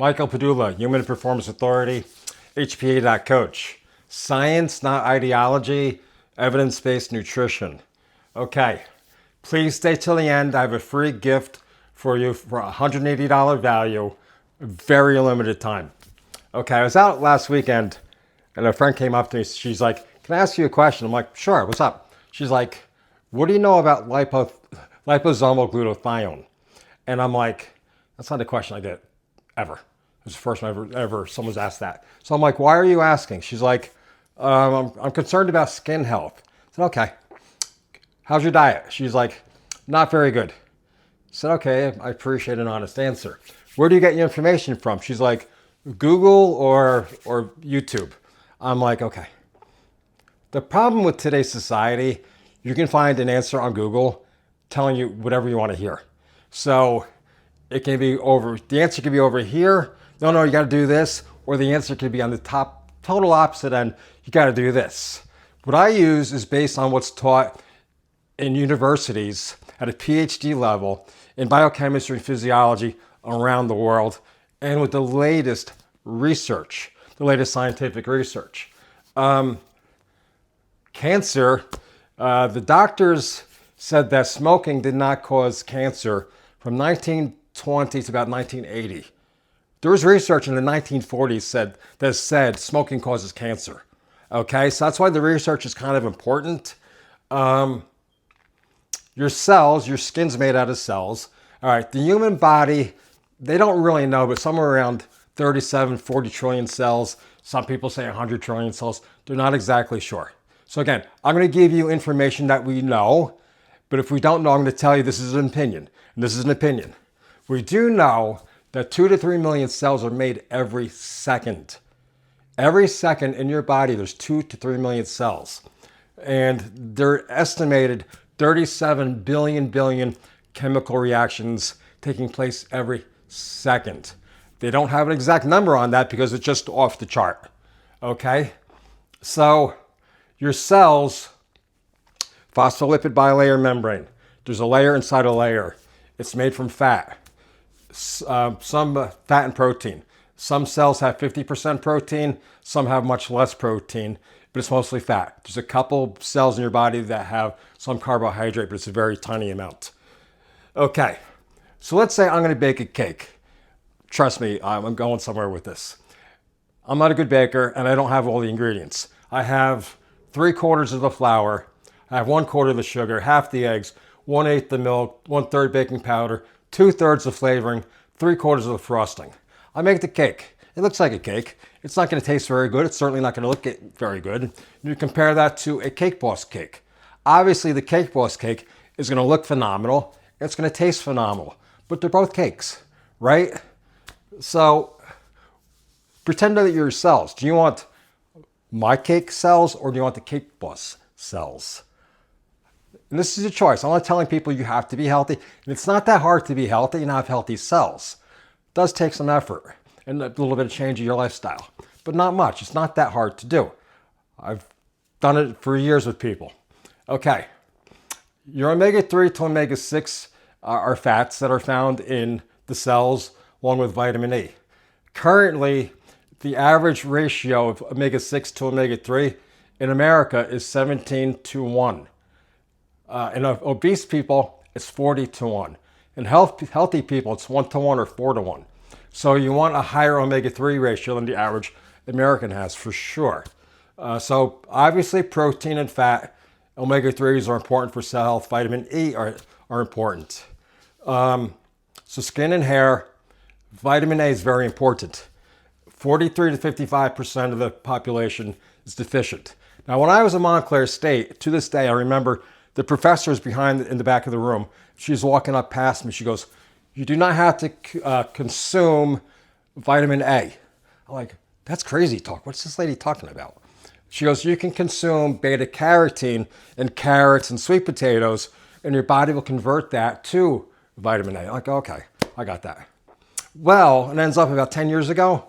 Michael Padula, Human Performance Authority, HPA.Coach. Science, not ideology, evidence-based nutrition. Okay, please stay till the end. I have a free gift for you for $180 value, very limited time. Okay, I was out last weekend and a friend came up to me. She's like, can I ask you a question? I'm like, sure, what's up? She's like, what do you know about liposomal glutathione? And I'm like, that's not a question I get ever. It was the first time ever someone's asked that. So I'm like, why are you asking? She's like, I'm concerned about skin health. I said, okay. How's your diet? She's like, not very good. I said, okay, I appreciate an honest answer. Where do you get your information from? She's like, Google or YouTube. I'm like, okay. The problem with today's society, you can find an answer on Google telling you whatever you want to hear. So it can be the answer could be over here. No, you got to do this. Or the answer could be on the total opposite end. You got to do this. What I use is based on what's taught in universities at a PhD level in biochemistry and physiology around the world, and with the latest research, the latest scientific research. Cancer, the doctors said that smoking did not cause cancer from 1920 to about 1980. There was research in the 1940s that said smoking causes cancer. Okay, so that's why the research is kind of important. Your cells, your skin's made out of cells. All right, the human body, they don't really know, but somewhere around 37, 40 trillion cells. Some people say 100 trillion cells. They're not exactly sure. So again, I'm going to give you information that we know, but if we don't know, I'm going to tell you this is an opinion, and this is an opinion. We do know that 2 to 3 million cells are made every second. Every second in your body, there's 2 to 3 million cells. And they're estimated 37 billion chemical reactions taking place every second. They don't have an exact number on that because it's just off the chart. Okay? So your cells, phospholipid bilayer membrane. There's a layer inside a layer. It's made from fat. Some fat and protein. Some cells have 50% protein. Some have much less protein, but it's mostly fat. There's a couple cells in your body that have some carbohydrate, but it's a very tiny amount. Okay, so let's say I'm going to bake a cake. Trust me, I'm going somewhere with this. I'm not a good baker, and I don't have all the ingredients. I have 3/4 of the flour. I have 1/4 of the sugar, half the eggs, 1/8 the milk, 1/3 baking powder, 2/3 the flavoring, 3/4 of the frosting. I make the cake. It looks like a cake. It's not going to taste very good. It's certainly not going to look very good. You compare that to a Cake Boss cake. Obviously, the Cake Boss cake is going to look phenomenal. It's going to taste phenomenal. But they're both cakes, right? So pretend that you're cells. Do you want my cake cells or do you want the Cake Boss cells? And this is a choice. I'm not telling people you have to be healthy. And it's not that hard to be healthy and have healthy cells. It does take some effort and a little bit of change in your lifestyle, but not much. It's not that hard to do. I've done it for years with people. Okay, your omega-3 to omega-6 are fats that are found in the cells along with vitamin E. Currently, the average ratio of omega-6 to omega-3 in America is 17:1. In obese people, it's 40:1. In healthy people, it's 1:1 or 4:1. So you want a higher omega-3 ratio than the average American has for sure. So obviously protein and fat, omega-3s are important for cell health. Vitamin E are important. So skin and hair, vitamin A is very important. 43 to 55% of the population is deficient. Now, when I was in Montclair State, to this day, I remember the professor is in the back of the room. She's walking up past me. She goes, you do not have to consume vitamin A. I'm like, that's crazy talk. What's this lady talking about? She goes, you can consume beta carotene in carrots and sweet potatoes, and your body will convert that to vitamin A. I'm like, okay, I got that. Well, it ends up about 10 years ago,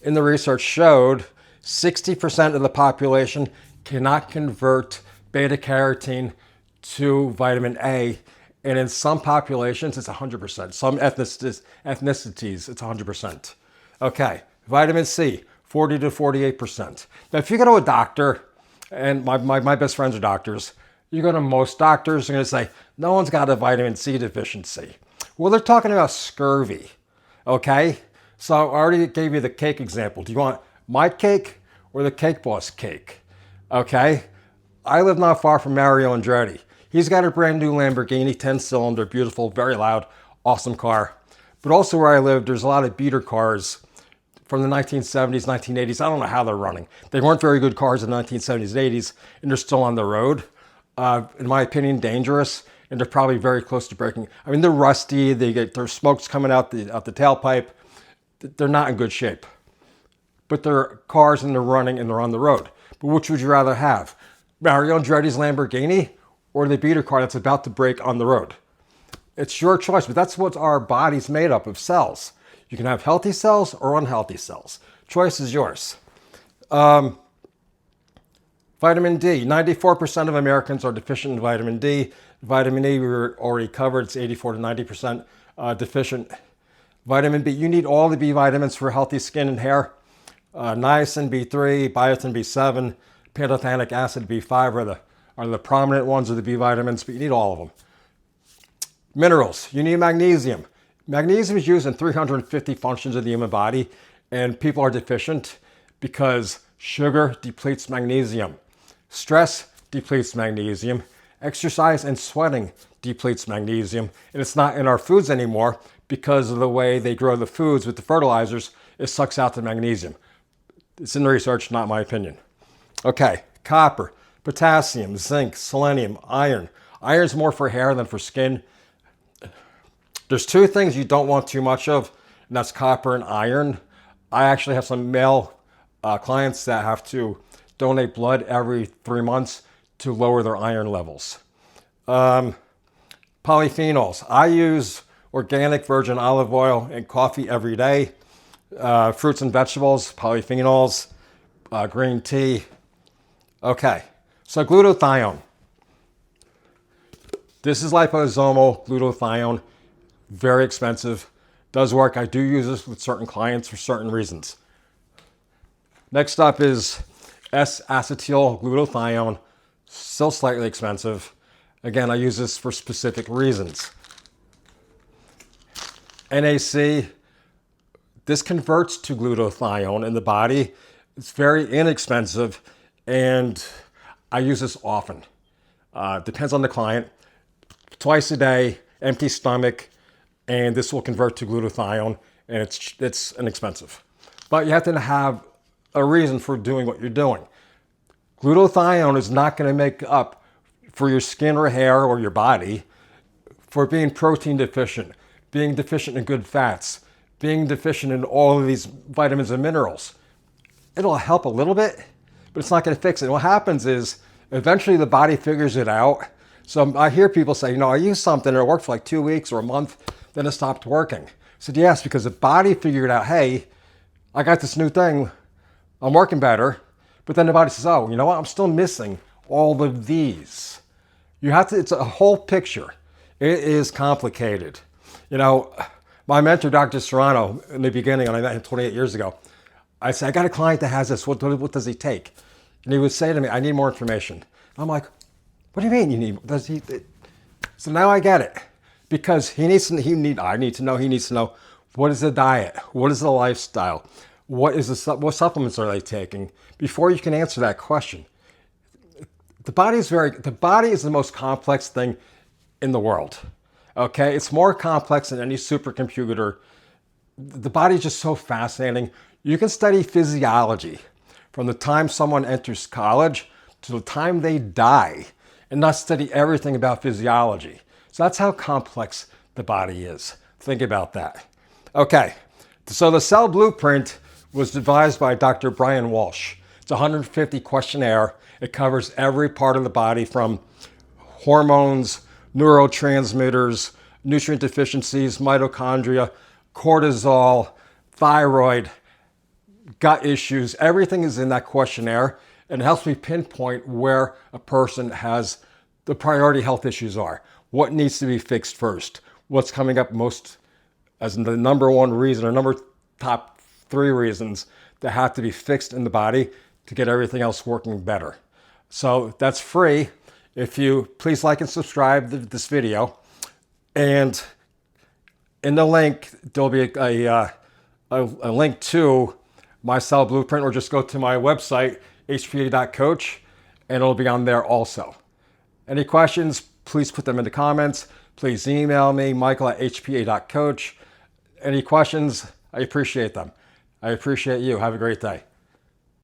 in the research showed 60% of the population cannot convert beta carotene to vitamin A. And in some populations, it's 100%. Some ethnicities, it's 100%. Okay, vitamin C, 40 to 48%. Now, if you go to a doctor, and my best friends are doctors, you go to most doctors, they're going to say, no one's got a vitamin C deficiency. Well, they're talking about scurvy, okay? So I already gave you the cake example. Do you want my cake or the Cake Boss cake? Okay? I live not far from Mario Andretti. He's got a brand new Lamborghini, 10-cylinder, beautiful, very loud, awesome car. But also where I live, there's a lot of beater cars from the 1970s, 1980s. I don't know how they're running. They weren't very good cars in the 1970s and 80s, and they're still on the road. In my opinion, dangerous, and they're probably very close to breaking. I mean, they're rusty. There's smokes coming out the tailpipe. They're not in good shape. But they're cars and they're running and they're on the road. But which would you rather have? Mario Andretti's Lamborghini or the beater car that's about to break on the road? It's your choice, but that's what our body's made up of, cells. You can have healthy cells or unhealthy cells. Choice is yours. Vitamin D. 94% of Americans are deficient in vitamin D. Vitamin E, we already covered. It's 84 to 90% deficient. Vitamin B. You need all the B vitamins for healthy skin and hair. Niacin, B3, biotin, B7, pantothenic acid, B5 are the prominent ones of the B vitamins, but you need all of them. Minerals. You need magnesium. Magnesium is used in 350 functions of the human body, and people are deficient because sugar depletes magnesium. Stress depletes magnesium. Exercise and sweating depletes magnesium. And it's not in our foods anymore because of the way they grow the foods with the fertilizers. It sucks out the magnesium. It's in the research, not my opinion. Okay, copper, potassium, zinc, selenium, iron. Iron's more for hair than for skin. There's two things you don't want too much of, and that's copper and iron. I actually have some male clients that have to donate blood every 3 months to lower their iron levels. Polyphenols. I use organic virgin olive oil and coffee every day. Fruits and vegetables, polyphenols, green tea. Okay, so glutathione. This is liposomal glutathione. Very expensive. Does work. I do use this with certain clients for certain reasons. Next up is S-acetyl glutathione. Still slightly expensive. Again, I use this for specific reasons. NAC. This converts to glutathione in the body. It's very inexpensive, and I use this often. Depends on the client. Twice a day, empty stomach, and this will convert to glutathione, and it's inexpensive. But you have to have a reason for doing what you're doing. Glutathione is not going to make up for your skin or hair or your body for being protein deficient, being deficient in good fats, being deficient in all of these vitamins and minerals. It'll help a little bit, but it's not going to fix it. What happens is eventually the body figures it out. So I hear people say, I used something and it worked for like 2 weeks or a month, then it stopped working. I said, yes, because the body figured out, hey, I got this new thing, I'm working better. But then the body says, oh, you know what? I'm still missing all of these. It's a whole picture. It is complicated. My mentor, Dr. Serrano, in the beginning, when I met him 28 years ago, I said, I got a client that has this. What does he take? And he would say to me, I need more information. I'm like, what do you mean you need? So now I get it. Because I need to know what is the diet? What is the lifestyle? What supplements are they taking? Before you can answer that question. The body is the most complex thing in the world. Okay, it's more complex than any supercomputer. The body is just so fascinating. You can study physiology from the time someone enters college to the time they die and not study everything about physiology. So that's how complex the body is. Think about that. Okay, so the cell blueprint was devised by Dr. Brian Walsh. It's a 150 questionnaire. It covers every part of the body from hormones, neurotransmitters, nutrient deficiencies, mitochondria, cortisol, thyroid, gut issues. Everything is in that questionnaire, and it helps me pinpoint where a person has the priority health issues are. What needs to be fixed first? What's coming up most as the number one reason or top 3 reasons that have to be fixed in the body to get everything else working better. So that's free. If you please like and subscribe to this video, and in the link there'll be a link to my cell blueprint, or just go to my website HPA.Coach and it'll be on there also. Any questions, please put them in the comments. Please email me, Michael@HPA.Coach. Any questions, I appreciate them. I appreciate you. Have a great day.